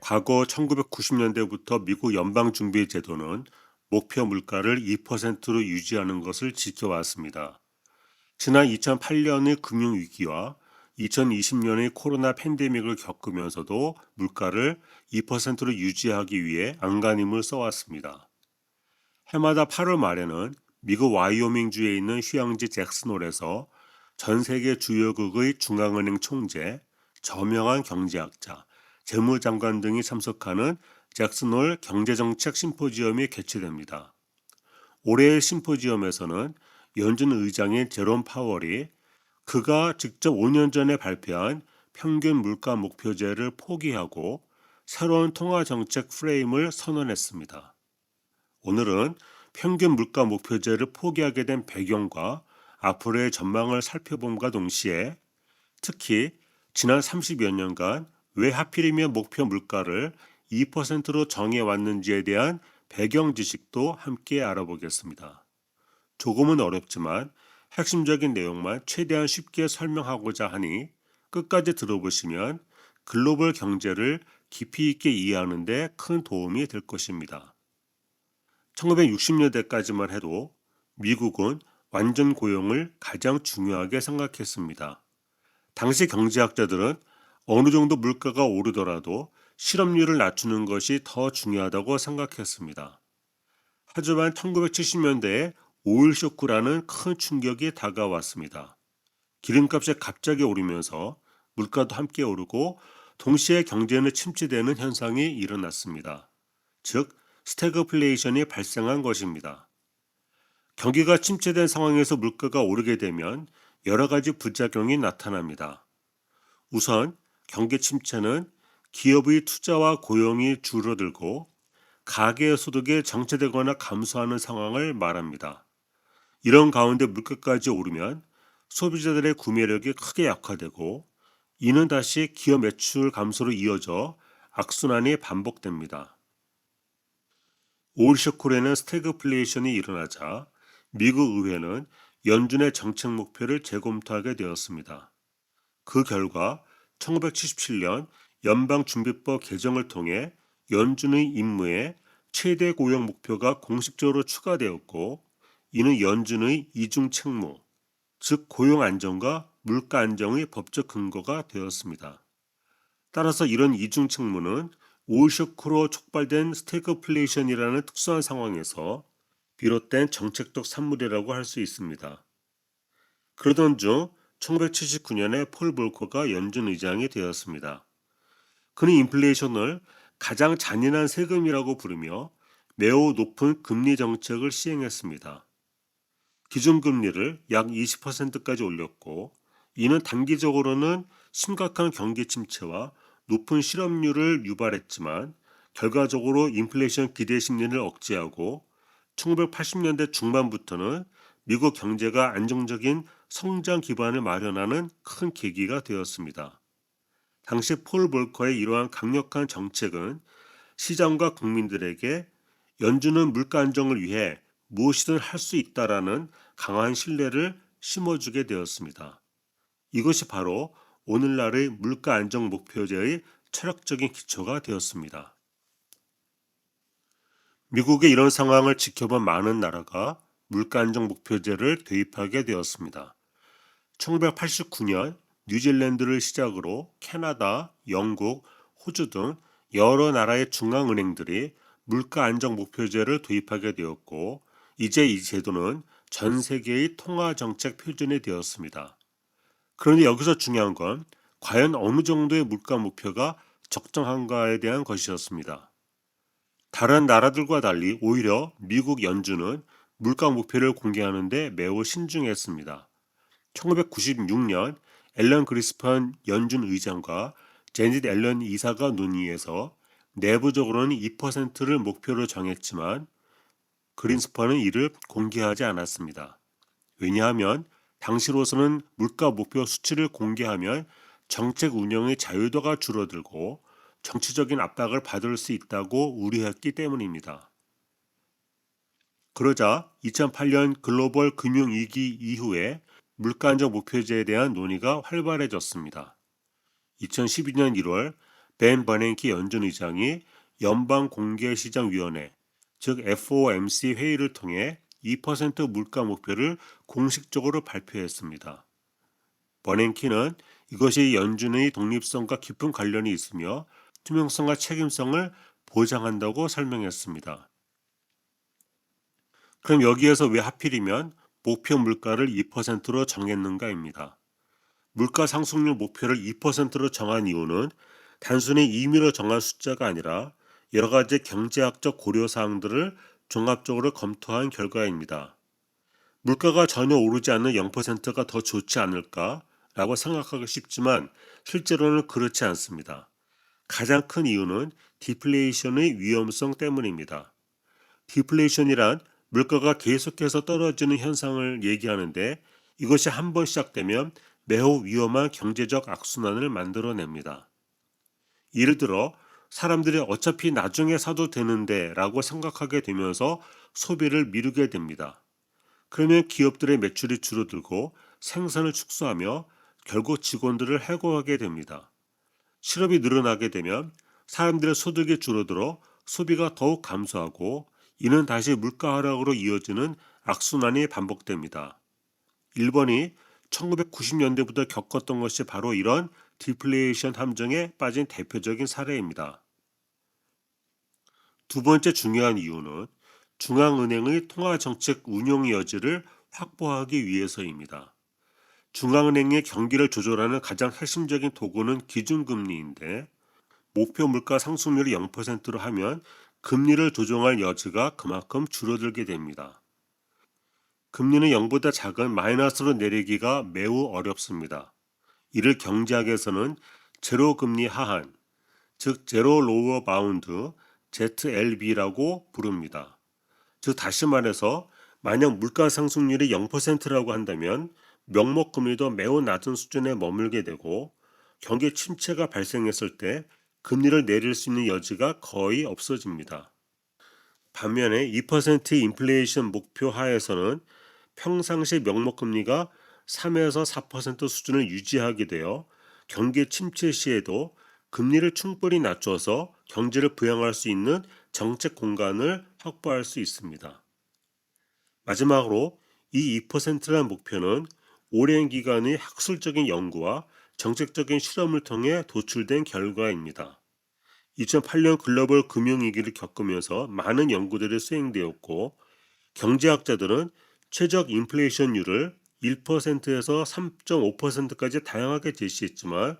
과거 1990년대부터 미국 연방준비제도는 목표 물가를 2%로 유지하는 것을 지켜왔습니다. 지난 2008년의 금융위기와 2020년의 코로나 팬데믹을 겪으면서도 물가를 2%로 유지하기 위해 안간힘을 써왔습니다. 해마다 8월 말에는 미국 와이오밍주에 있는 휴양지 잭슨홀에서 전 세계 주요국의 중앙은행 총재, 저명한 경제학자, 재무장관 등이 참석하는 잭슨홀 경제정책 심포지엄이 개최됩니다. 올해의 심포지엄에서는 연준 의장인 제롬 파월이 그가 직접 5년 전에 발표한 평균 물가 목표제를 포기하고 새로운 통화 정책 프레임을 선언했습니다. 오늘은 평균 물가 목표제를 포기하게 된 배경과 앞으로의 전망을 살펴봄과 동시에 특히 지난 30여 년간 왜 하필이면 목표 물가를 2%로 정해왔는지에 대한 배경 지식도 함께 알아보겠습니다. 조금은 어렵지만 핵심적인 내용만 최대한 쉽게 설명하고자 하니 끝까지 들어보시면 글로벌 경제를 깊이 있게 이해하는 데 큰 도움이 될 것입니다. 1960년대까지만 해도 미국은 완전 고용을 가장 중요하게 생각했습니다. 당시 경제학자들은 어느 정도 물가가 오르더라도 실업률을 낮추는 것이 더 중요하다고 생각했습니다. 하지만 1970년대에 오일 쇼크라는 큰 충격이 다가왔습니다. 기름값이 갑자기 오르면서 물가도 함께 오르고 동시에 경제는 침체되는 현상이 일어났습니다. 즉, 스태그플레이션이 발생한 것입니다. 경기가 침체된 상황에서 물가가 오르게 되면 여러 가지 부작용이 나타납니다. 우선 경기 침체는 기업의 투자와 고용이 줄어들고 가계의 소득이 정체되거나 감소하는 상황을 말합니다. 이런 가운데 물가까지 오르면 소비자들의 구매력이 크게 약화되고 이는 다시 기업 매출 감소로 이어져 악순환이 반복됩니다. 올 쇼크에는 스태그플레이션이 일어나자 미국 의회는 연준의 정책 목표를 재검토하게 되었습니다. 그 결과 1977년 연방준비법 개정을 통해 연준의 임무에 최대 고용 목표가 공식적으로 추가되었고 이는 연준의 이중 책무, 즉 고용 안정과 물가 안정의 법적 근거가 되었습니다. 따라서 이런 이중 책무는 오일 쇼크로 촉발된 스태그플레이션이라는 특수한 상황에서 비롯된 정책적 산물이라고 할 수 있습니다. 그러던 중 1979년에 폴 볼커가 연준 의장이 되었습니다. 그는 인플레이션을 가장 잔인한 세금이라고 부르며 매우 높은 금리 정책을 시행했습니다. 기준금리를 약 20%까지 올렸고 이는 단기적으로는 심각한 경기 침체와 높은 실업률을 유발했지만 결과적으로 인플레이션 기대 심리를 억제하고 1980년대 중반부터는 미국 경제가 안정적인 성장 기반을 마련하는 큰 계기가 되었습니다. 당시 폴 볼커의 이러한 강력한 정책은 시장과 국민들에게 연준은 물가 안정을 위해 무엇이든 할 수 있다라는 강한 신뢰를 심어주게 되었습니다. 이것이 바로 오늘날의 물가 안정 목표제의 철학적인 기초가 되었습니다. 미국의 이런 상황을 지켜본 많은 나라가 물가 안정 목표제를 도입하게 되었습니다. 1989년 뉴질랜드를 시작으로 캐나다, 영국, 호주 등 여러 나라의 중앙은행들이 물가 안정 목표제를 도입하게 되었고 이제 이 제도는 전 세계의 통화 정책 표준이 되었습니다. 그런데 여기서 중요한 건 과연 어느 정도의 물가 목표가 적정한가에 대한 것이었습니다. 다른 나라들과 달리 오히려 미국 연준은 물가 목표를 공개하는데 매우 신중했습니다. 1996년 앨런 그리스판 연준 의장과 제닛 앨런 이사가 논의해서 내부적으로는 2%를 목표로 정했지만 그린스판은 이를 공개하지 않았습니다. 왜냐하면 당시로서는 물가 목표 수치를 공개하면 정책 운영의 자유도가 줄어들고 정치적인 압박을 받을 수 있다고 우려했기 때문입니다. 그러자 2008년 글로벌 금융위기 이후에 물가 안정 목표제에 대한 논의가 활발해졌습니다. 2012년 1월 벤 버냉키 연준 의장이 연방공개시장위원회, 즉 FOMC 회의를 통해 2% 물가 목표를 공식적으로 발표했습니다. 버냉키는 이것이 연준의 독립성과 깊은 관련이 있으며 투명성과 책임성을 보장한다고 설명했습니다. 그럼 여기에서 왜 하필이면 목표 물가를 2%로 정했는가입니다. 물가 상승률 목표를 2%로 정한 이유는 단순히 임의로 정한 숫자가 아니라 여러 가지 경제학적 고려 사항들을 종합적으로 검토한 결과입니다. 물가가 전혀 오르지 않는 0%가 더 좋지 않을까라고 생각하기 쉽지만 실제로는 그렇지 않습니다. 가장 큰 이유는 디플레이션의 위험성 때문입니다. 디플레이션이란 물가가 계속해서 떨어지는 현상을 얘기하는데 이것이 한번 시작되면 매우 위험한 경제적 악순환을 만들어냅니다. 예를 들어 사람들이 어차피 나중에 사도 되는데 라고 생각하게 되면서 소비를 미루게 됩니다. 그러면 기업들의 매출이 줄어들고 생산을 축소하며 결국 직원들을 해고하게 됩니다. 실업이 늘어나게 되면 사람들의 소득이 줄어들어 소비가 더욱 감소하고 이는 다시 물가 하락으로 이어지는 악순환이 반복됩니다. 일본이 1990년대부터 겪었던 것이 바로 이런 디플레이션 함정에 빠진 대표적인 사례입니다. 두 번째 중요한 이유는 중앙은행의 통화정책 운용 여지를 확보하기 위해서입니다. 중앙은행의 경기를 조절하는 가장 핵심적인 도구는 기준금리인데 목표 물가 상승률이 0%로 하면 금리를 조정할 여지가 그만큼 줄어들게 됩니다. 금리는 0보다 작은 마이너스로 내리기가 매우 어렵습니다. 이를 경제학에서는 제로 금리 하한, 즉 제로 로어 바운드, ZLB라고 부릅니다. 즉 다시 말해서 만약 물가 상승률이 0%라고 한다면 명목금리도 매우 낮은 수준에 머물게 되고 경기 침체가 발생했을 때 금리를 내릴 수 있는 여지가 거의 없어집니다. 반면에 2% 인플레이션 목표 하에서는 평상시 명목금리가 3에서 4% 수준을 유지하게 되어 경기 침체 시에도 금리를 충분히 낮춰서 경제를 부양할 수 있는 정책 공간을 확보할 수 있습니다. 마지막으로 이 2%라는 목표는 오랜 기간의 학술적인 연구와 정책적인 실험을 통해 도출된 결과입니다. 2008년 글로벌 금융위기를 겪으면서 많은 연구들이 수행되었고 경제학자들은 최적 인플레이션율을 1%에서 3.5%까지 다양하게 제시했지만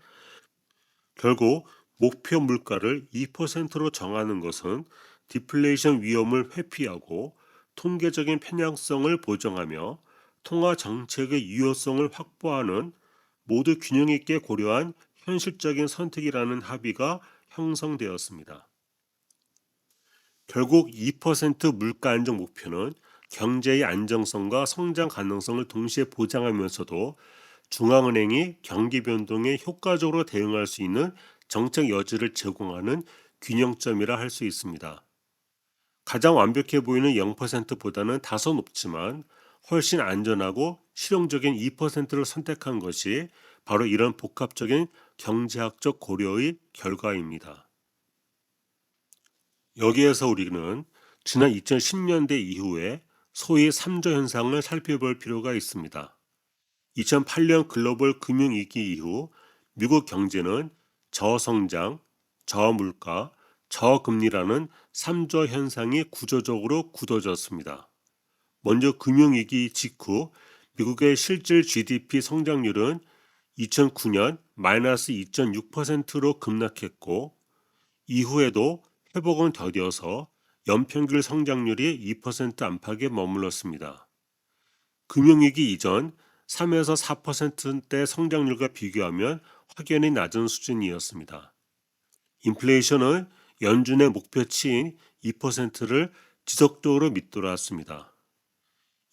결국 목표 물가를 2%로 정하는 것은 디플레이션 위험을 회피하고 통계적인 편향성을 보정하며 통화 정책의 유효성을 확보하는 모두 균형 있게 고려한 현실적인 선택이라는 합의가 형성되었습니다. 결국 2% 물가 안정 목표는 경제의 안정성과 성장 가능성을 동시에 보장하면서도 중앙은행이 경기 변동에 효과적으로 대응할 수 있는 정책 여지를 제공하는 균형점이라 할 수 있습니다. 가장 완벽해 보이는 0%보다는 다소 높지만 훨씬 안전하고 실용적인 2%를 선택한 것이 바로 이런 복합적인 경제학적 고려의 결과입니다. 여기에서 우리는 지난 2010년대 이후에 소위 3조 현상을 살펴볼 필요가 있습니다. 2008년 글로벌 금융위기 이후 미국 경제는 저성장, 저물가, 저금리라는 3조 현상이 구조적으로 굳어졌습니다. 먼저 금융위기 직후 미국의 실질 GDP 성장률은 2009년 마이너스 2.6%로 급락했고 이후에도 회복은 더뎌서 연평균 성장률이 2% 안팎에 머물렀습니다. 금융위기 이전 3에서 4%대 성장률과 비교하면 확연히 낮은 수준이었습니다. 인플레이션은 연준의 목표치인 2%를 지속적으로 밑돌았습니다.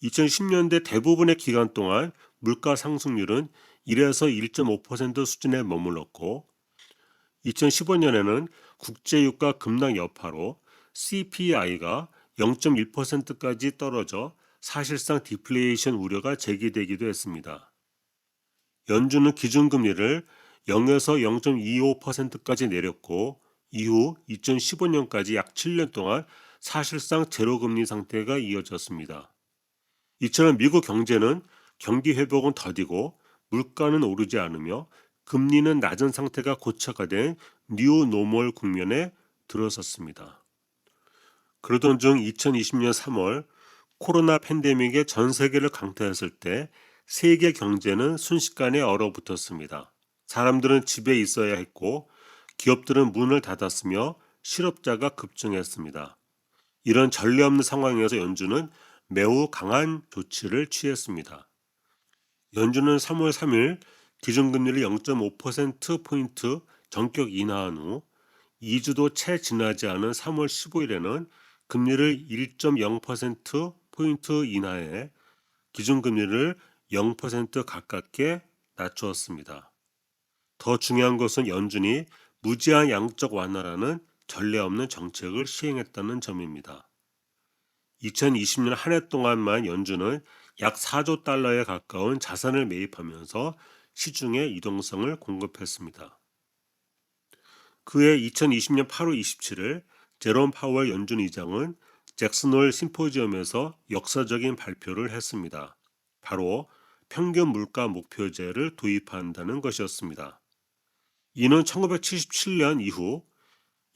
2010년대 대부분의 기간 동안 물가 상승률은 1에서 1.5% 수준에 머물렀고 2015년에는 국제유가 급락 여파로 CPI가 0.1%까지 떨어져 사실상 디플레이션 우려가 제기되기도 했습니다. 연준은 기준금리를 0에서 0.25%까지 내렸고 이후 2015년까지 약 7년 동안 사실상 제로금리 상태가 이어졌습니다. 이처럼 미국 경제는 경기 회복은 더디고 물가는 오르지 않으며 금리는 낮은 상태가 고착화 된 뉴 노멀 국면에 들어섰습니다. 그러던 중 2020년 3월 코로나 팬데믹이 전 세계를 강타했을 때 세계 경제는 순식간에 얼어붙었습니다. 사람들은 집에 있어야 했고 기업들은 문을 닫았으며 실업자가 급증했습니다. 이런 전례 없는 상황에서 연준은 매우 강한 조치를 취했습니다. 연준은 3월 3일 기준금리를 0.5%포인트 전격 인하한 후 2주도 채 지나지 않은 3월 15일에는 금리를 1.0%포인트 인하해 기준금리를 0% 가깝게 낮추었습니다. 더 중요한 것은 연준이 무제한 양적 완화라는 전례 없는 정책을 시행했다는 점입니다. 2020년 한 해 동안만 연준은 약 4조 달러에 가까운 자산을 매입하면서 시중에 이동성을 공급했습니다. 그해 2020년 8월 27일 제롬 파월 연준 의장은 잭슨홀 심포지엄에서 역사적인 발표를 했습니다. 바로 평균 물가 목표제를 도입한다는 것이었습니다. 이는 1977년 이후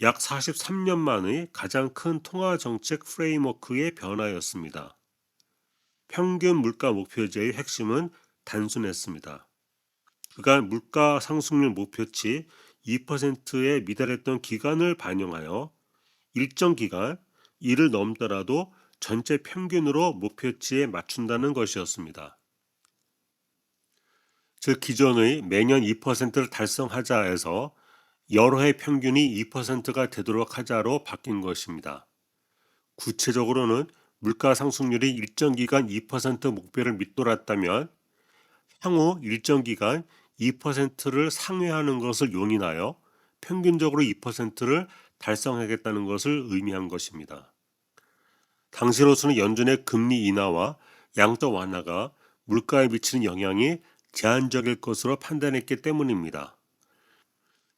약 43년 만의 가장 큰 통화 정책 프레임워크의 변화였습니다. 평균 물가 목표제의 핵심은 단순했습니다. 그간 물가 상승률 목표치 2%에 미달했던 기간을 반영하여 일정 기간 이를 넘더라도 전체 평균으로 목표치에 맞춘다는 것이었습니다. 즉 기존의 매년 2%를 달성하자에서 여러 해 평균이 2%가 되도록 하자로 바뀐 것입니다. 구체적으로는 물가 상승률이 일정 기간 2% 목표를 밑돌았다면 향후 일정 기간 2%를 상회하는 것을 용인하여 평균적으로 2%를 달성하겠다는 것을 의미한 것입니다. 당시로서는 연준의 금리 인하와 양적 완화가 물가에 미치는 영향이 제한적일 것으로 판단했기 때문입니다.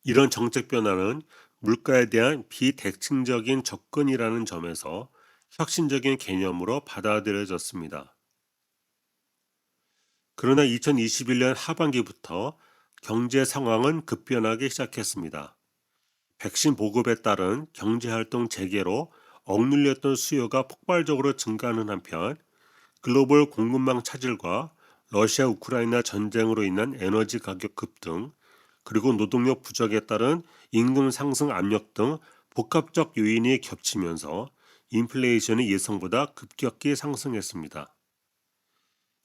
이런 정책 변화는 물가에 대한 비대칭적인 접근이라는 점에서 혁신적인 개념으로 받아들여졌습니다. 그러나 2021년 하반기부터 경제 상황은 급변하기 시작했습니다. 백신 보급에 따른 경제활동 재개로 억눌렸던 수요가 폭발적으로 증가하는 한편 글로벌 공급망 차질과 러시아 우크라이나 전쟁으로 인한 에너지 가격 급등 그리고 노동력 부족에 따른 임금 상승 압력 등 복합적 요인이 겹치면서 인플레이션이 예상보다 급격히 상승했습니다.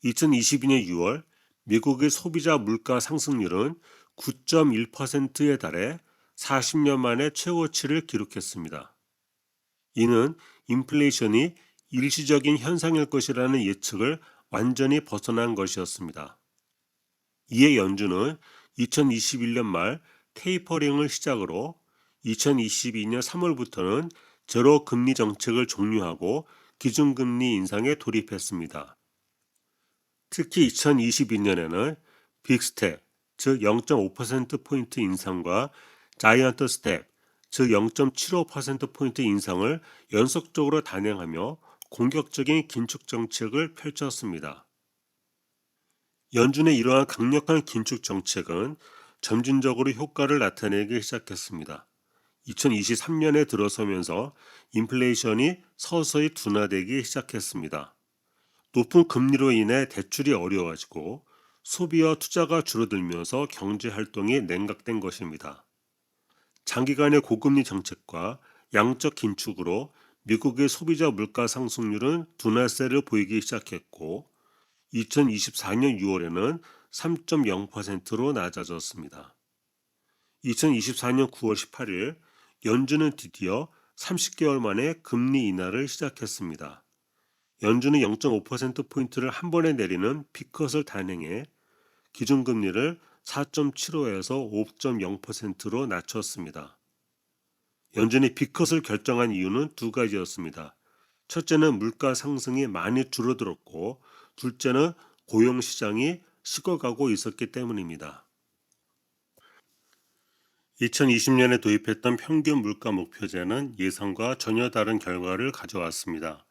2022년 6월 미국의 소비자 물가 상승률은 9.1%에 달해 40년 만에 최고치를 기록했습니다. 이는 인플레이션이 일시적인 현상일 것이라는 예측을 완전히 벗어난 것이었습니다. 이에 연준은 2021년 말 테이퍼링을 시작으로 2022년 3월부터는 제로 금리 정책을 종료하고 기준금리 인상에 돌입했습니다. 특히 2022년에는 빅스텝, 즉 0.5%포인트 인상과 자이언트 스텝, 즉 0.75%포인트 인상을 연속적으로 단행하며 공격적인 긴축 정책을 펼쳤습니다. 연준의 이러한 강력한 긴축 정책은 점진적으로 효과를 나타내기 시작했습니다. 2023년에 들어서면서 인플레이션이 서서히 둔화되기 시작했습니다. 높은 금리로 인해 대출이 어려워지고 소비와 투자가 줄어들면서 경제 활동이 냉각된 것입니다. 장기간의 고금리 정책과 양적 긴축으로 미국의 소비자 물가 상승률은 둔화세를 보이기 시작했고 2024년 6월에는 3.0%로 낮아졌습니다. 2024년 9월 18일 연준은 드디어 30개월 만에 금리 인하를 시작했습니다. 연준은 0.5%포인트를 한 번에 내리는 피컷을 단행해 기준금리를 4.75에서 5.0%로 낮췄습니다. 연준이 피컷을 결정한 이유는 두 가지였습니다. 첫째는 물가 상승이 많이 줄어들었고 둘째는 고용시장이 식어가고 있었기 때문입니다. 2020년에 도입했던 평균 물가 목표제는 예상과 전혀 다른 결과를 가져왔습니다.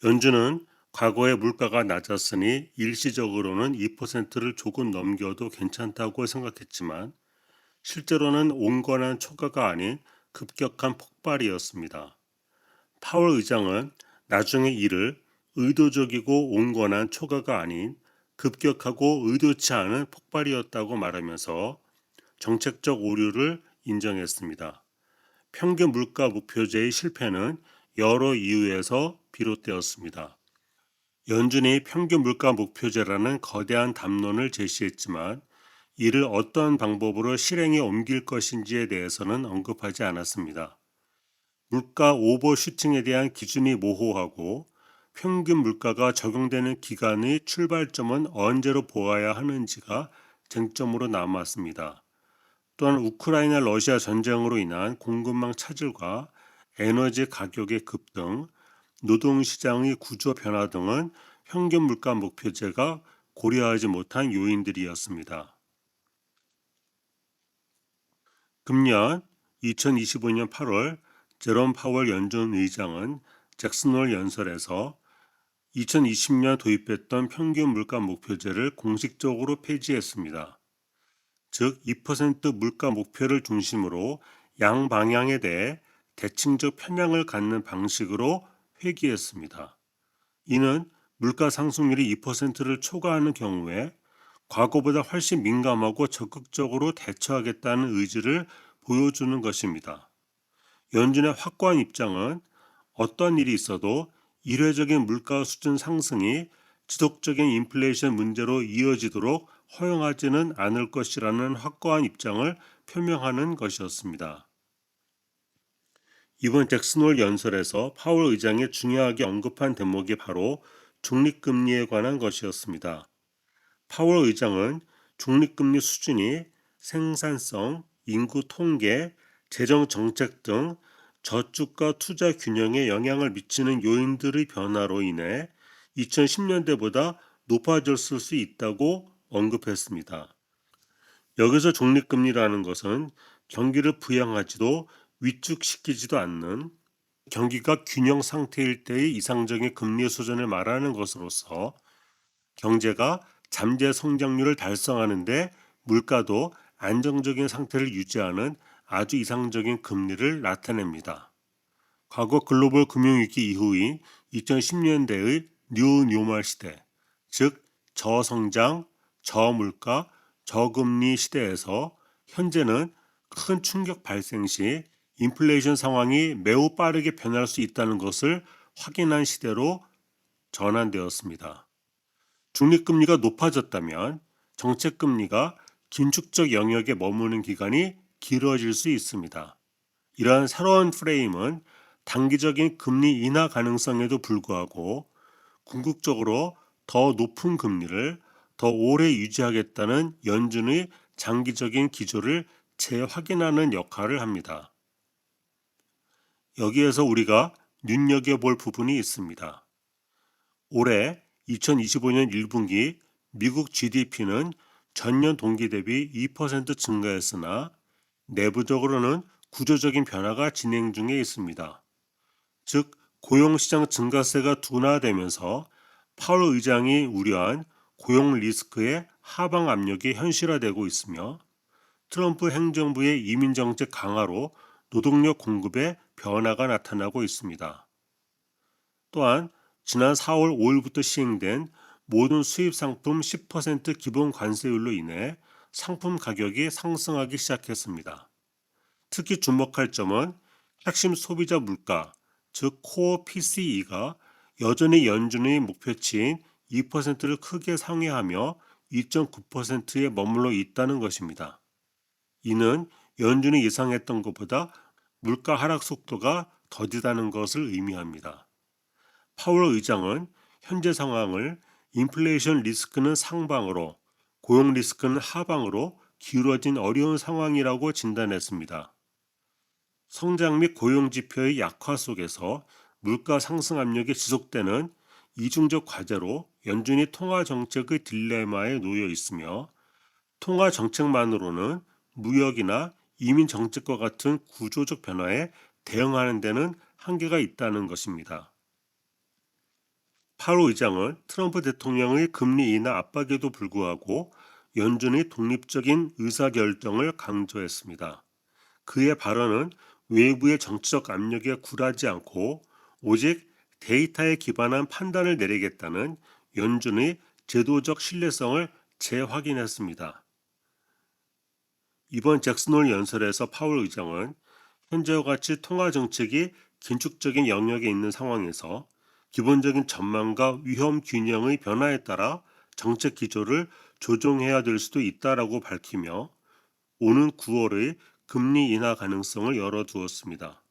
연준은 과거에 물가가 낮았으니 일시적으로는 2%를 조금 넘겨도 괜찮다고 생각했지만 실제로는 온건한 초과가 아닌 급격한 폭발이었습니다. 파월 의장은 나중에 이를 의도적이고 온건한 초과가 아닌 급격하고 의도치 않은 폭발이었다고 말하면서 정책적 오류를 인정했습니다. 평균 물가 목표제의 실패는 여러 이유에서 비롯되었습니다. 연준이 평균 물가 목표제라는 거대한 담론을 제시했지만 이를 어떤 방법으로 실행에 옮길 것인지에 대해서는 언급하지 않았습니다. 물가 오버슈팅에 대한 기준이 모호하고 평균 물가가 적용되는 기간의 출발점은 언제로 보아야 하는지가 쟁점으로 남았습니다. 또한 우크라이나 러시아 전쟁으로 인한 공급망 차질과 에너지 가격의 급등, 노동시장의 구조 변화 등은 평균 물가 목표제가 고려하지 못한 요인들이었습니다. 금년 2025년 8월 제롬 파월 연준 의장은 잭슨홀 연설에서 2020년 도입했던 평균 물가 목표제를 공식적으로 폐지했습니다. 즉 2% 물가 목표를 중심으로 양방향에 대해 대칭적 편향을 갖는 방식으로 회귀했습니다. 이는 물가 상승률이 2%를 초과하는 경우에 과거보다 훨씬 민감하고 적극적으로 대처하겠다는 의지를 보여주는 것입니다. 연준의 확고한 입장은 어떤 일이 있어도 일회적인 물가 수준 상승이 지속적인 인플레이션 문제로 이어지도록 허용하지는 않을 것이라는 확고한 입장을 표명하는 것이었습니다. 이번 잭슨홀 연설에서 파월 의장이 중요하게 언급한 대목이 바로 중립금리에 관한 것이었습니다. 파월 의장은 중립금리 수준이 생산성, 인구 통계, 재정 정책 등 저축과 투자 균형에 영향을 미치는 요인들의 변화로 인해 2010년대보다 높아졌을 수 있다고 언급했습니다. 여기서 중립금리라는 것은 경기를 부양하지도 위축시키지도 않는 경기가 균형 상태일 때의 이상적인 금리 수준을 말하는 것으로서 경제가 잠재 성장률을 달성하는 데 물가도 안정적인 상태를 유지하는 아주 이상적인 금리를 나타냅니다. 과거 글로벌 금융위기 이후인 2010년대의 뉴 노멀 시대, 즉 저성장, 저물가, 저금리 시대에서 현재는 큰 충격 발생 시 인플레이션 상황이 매우 빠르게 변할 수 있다는 것을 확인한 시대로 전환되었습니다. 중립금리가 높아졌다면 정책금리가 긴축적 영역에 머무는 기간이 길어질 수 있습니다. 이러한 새로운 프레임은 단기적인 금리 인하 가능성에도 불구하고 궁극적으로 더 높은 금리를 더 오래 유지하겠다는 연준의 장기적인 기조를 재확인하는 역할을 합니다. 여기에서 우리가 눈여겨볼 부분이 있습니다. 올해 2025년 1분기 미국 GDP는 전년 동기 대비 2% 증가했으나 내부적으로는 구조적인 변화가 진행 중에 있습니다. 즉 고용시장 증가세가 둔화되면서 파월 의장이 우려한 고용 리스크의 하방 압력이 현실화되고 있으며 트럼프 행정부의 이민정책 강화로 노동력 공급에 변화가 나타나고 있습니다. 또한 지난 4월 5일부터 시행된 모든 수입 상품 10% 기본 관세율로 인해 상품 가격이 상승하기 시작했습니다. 특히 주목할 점은 핵심 소비자 물가, 즉 코어 PCE가 여전히 연준의 목표치인 2%를 크게 상회하며 2.9%에 머물러 있다는 것입니다. 이는 연준이 예상했던 것보다 물가 하락 속도가 더디다는 것을 의미합니다. 파월 의장은 현재 상황을 인플레이션 리스크는 상방으로, 고용 리스크는 하방으로 기울어진 어려운 상황이라고 진단했습니다. 성장 및 고용 지표의 약화 속에서 물가 상승 압력이 지속되는 이중적 과제로 연준이 통화 정책의 딜레마에 놓여 있으며 통화 정책만으로는 무역이나 이민 정책과 같은 구조적 변화에 대응하는 데는 한계가 있다는 것입니다. 파월 의장은 트럼프 대통령의 금리 인하 압박에도 불구하고 연준의 독립적인 의사결정을 강조했습니다. 그의 발언은 외부의 정치적 압력에 굴하지 않고 오직 데이터에 기반한 판단을 내리겠다는 연준의 제도적 신뢰성을 재확인했습니다. 이번 잭슨홀 연설에서 파월 의장은 현재와 같이 통화 정책이 긴축적인 영역에 있는 상황에서 기본적인 전망과 위험 균형의 변화에 따라 정책 기조를 조정해야 될 수도 있다라고 밝히며 오는 9월의 금리 인하 가능성을 열어두었습니다.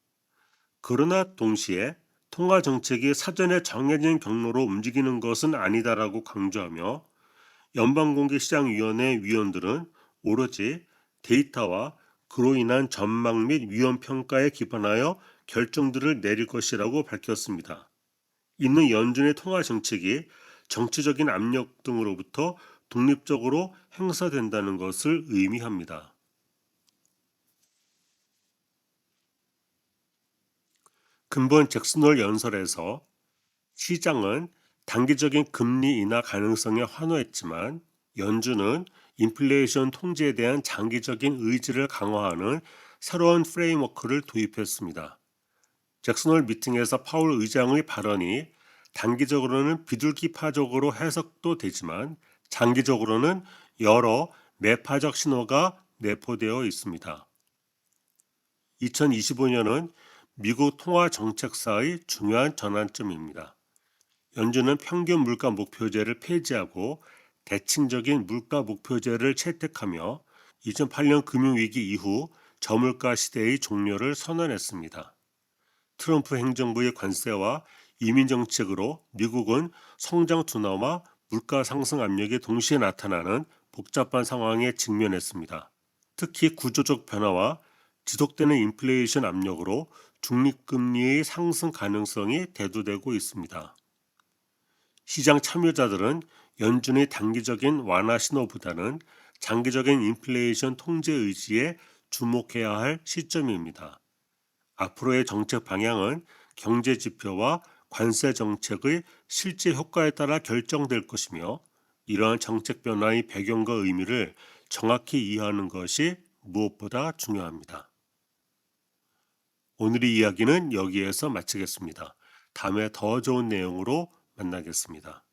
그러나 동시에 통화 정책이 사전에 정해진 경로로 움직이는 것은 아니다라고 강조하며 연방공개시장위원회 위원들은 오로지 데이터와 그로 인한 전망 및 위험 평가에 기반하여 결정들을 내릴 것이라고 밝혔습니다. 이는 연준의 통화 정책이 정치적인 압력 등으로부터 독립적으로 행사된다는 것을 의미합니다. 근본 잭슨홀 연설에서 시장은 단기적인 금리 인하 가능성에 환호했지만 연준은 인플레이션 통제에 대한 장기적인 의지를 강화하는 새로운 프레임워크를 도입했습니다. 잭슨홀 미팅에서 파월 의장의 발언이 단기적으로는 비둘기파적으로 해석도 되지만 장기적으로는 여러 매파적 신호가 내포되어 있습니다. 2025년은 미국 통화 정책사의 중요한 전환점입니다. 연준은 평균 물가 목표제를 폐지하고 대칭적인 물가 목표제를 채택하며 2008년 금융위기 이후 저물가 시대의 종료를 선언했습니다. 트럼프 행정부의 관세와 이민 정책으로 미국은 성장 둔화와 물가 상승 압력이 동시에 나타나는 복잡한 상황에 직면했습니다. 특히 구조적 변화와 지속되는 인플레이션 압력으로 중립금리의 상승 가능성이 대두되고 있습니다. 시장 참여자들은 연준의 단기적인 완화 신호보다는 장기적인 인플레이션 통제 의지에 주목해야 할 시점입니다. 앞으로의 정책 방향은 경제 지표와 관세 정책의 실제 효과에 따라 결정될 것이며 이러한 정책 변화의 배경과 의미를 정확히 이해하는 것이 무엇보다 중요합니다. 오늘의 이야기는 여기에서 마치겠습니다. 다음에 더 좋은 내용으로 만나겠습니다.